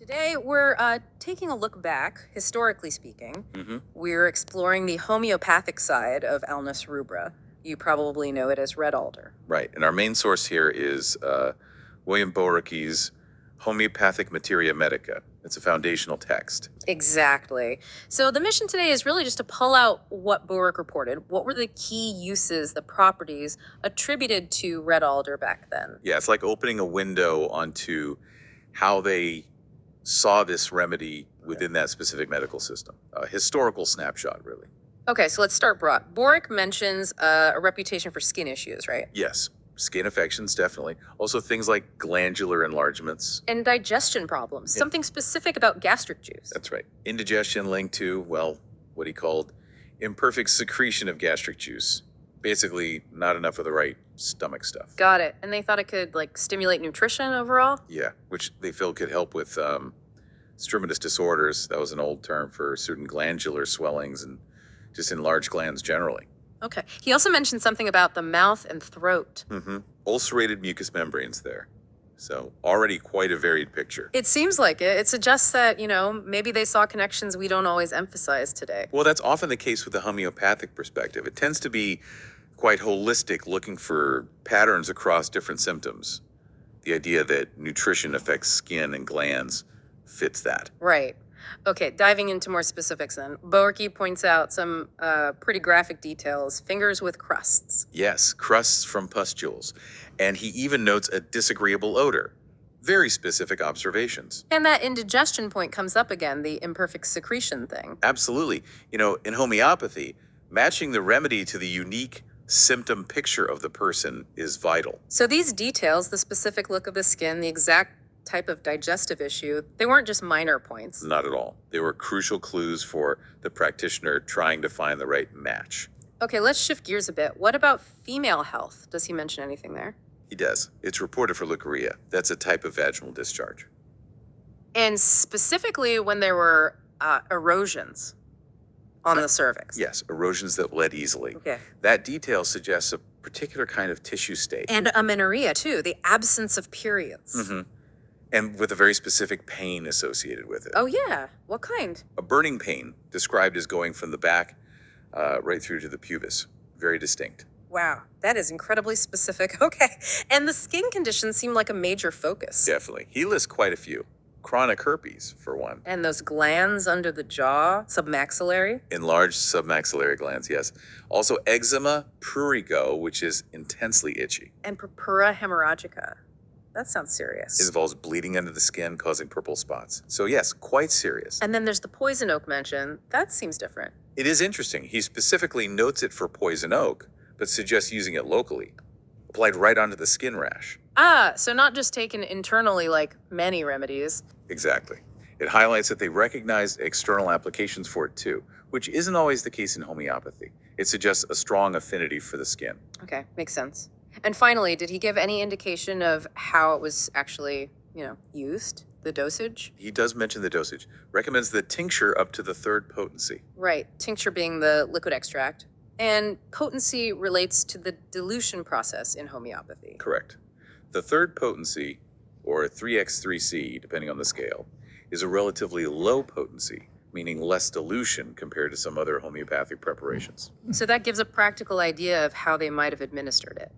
Today, we're taking a look back, historically speaking. Hmm. We're exploring the homeopathic side of Alnus rubra. You probably know it as red alder. Right. And our main source here is William Boericke's Homeopathic Materia Medica. It's a foundational text. Exactly. So, the mission today is really just to pull out what Boericke reported. What were the key uses, the properties attributed to red alder back then? Yeah, it's like opening a window onto how they saw this remedy within that specific medical system. A historical snapshot, really. Okay, so let's start broad. Boericke mentions a reputation for skin issues, right? Yes, skin affections, definitely. Also, things like glandular enlargements. And digestion problems, Yeah. something specific about gastric juice. That's right. Indigestion linked to, well, what he called imperfect secretion of gastric juice. Basically, not enough of the right stomach stuff. Got it. And they thought it could like stimulate nutrition overall? Yeah, which they feel could help with strenuous disorders. That was an old term for certain glandular swellings and just enlarged glands generally. Okay. He also mentioned something about the mouth and throat. Ulcerated mucous membranes there. So already quite a varied picture. It seems like it. It suggests that, maybe they saw connections we don't always emphasize today. Well, that's often the case with the homeopathic perspective. It tends to be quite holistic, looking for patterns across different symptoms. The idea that nutrition affects skin and glands fits that. Right. Okay, diving into more specifics then. Boericke points out some pretty graphic details. Fingers with crusts. Yes, crusts from pustules. And he even notes a disagreeable odor. Very specific observations. And that indigestion point comes up again, the imperfect secretion thing. Absolutely. In homeopathy, matching the remedy to the unique symptom picture of the person is vital. So these details, the specific look of the skin, the exact type of digestive issue, they weren't just minor points. Not at all. They were crucial clues for the practitioner trying to find the right match. Okay, let's shift gears a bit. What about female health? Does he mention anything there? He does. It's reported for leukorrhea. That's a type of vaginal discharge. And specifically when there were erosions on the cervix. Yes, erosions that bled easily. Okay. That detail suggests a particular kind of tissue state. And amenorrhea, too, the absence of periods. And with a very specific pain associated with it. Oh, yeah. What kind? A burning pain described as going from the back right through to the pubis. Very distinct. Wow, that is incredibly specific. Okay. And the skin conditions seem like a major focus. Definitely. He lists quite a few. Chronic herpes, for one. And those glands under the jaw, submaxillary. Enlarged submaxillary glands, yes. Also eczema, prurigo, which is intensely itchy. And purpura hemorrhagica. That sounds It serious. involves bleeding under the skin, causing purple spots. So yes, quite serious. And then there's the poison oak mention. That seems different. It is interesting. He specifically notes it for poison oak, but suggests using it locally, applied right onto the skin rash. Ah, so not just taken internally like many remedies. Exactly. It highlights that they recognized external applications for it too, which isn't always the case in homeopathy. It suggests a strong affinity for the skin. Okay, makes sense. And finally, did he give any indication of how it was actually, used? The dosage? He does mention the dosage. Recommends the tincture up to the third potency. Right, tincture being the liquid extract. And potency relates to the dilution process in homeopathy. Correct. The third potency, or 3x3c, depending on the scale, is a relatively low potency, meaning less dilution compared to some other homeopathic preparations. So that gives a practical idea of how they might have administered it.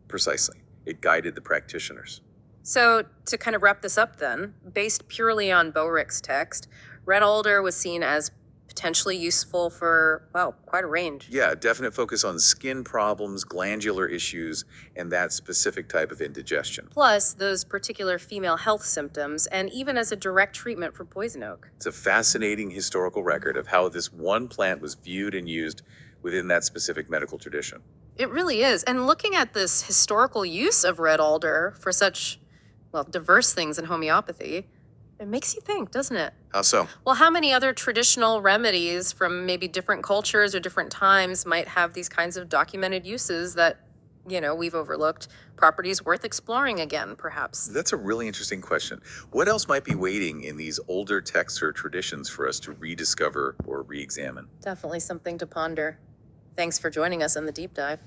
Precisely. It guided the practitioners. So to kind of wrap this up then, based purely on Boericke's text, red alder was seen as potentially useful for, quite a range. Yeah, definite focus on skin problems, glandular issues, and that specific type of indigestion. Plus those particular female health symptoms, and even as a direct treatment for poison oak. It's a fascinating historical record of how this one plant was viewed and used within that specific medical tradition. It really is. And looking at this historical use of red alder for such, diverse things in homeopathy, it makes you think, doesn't it? How so? Well, how many other traditional remedies from maybe different cultures or different times might have these kinds of documented uses that, we've overlooked, properties worth exploring again, perhaps? That's a really interesting question. What else might be waiting in these older texts or traditions for us to rediscover or re-examine? Definitely something to ponder. Thanks for joining us on the deep dive.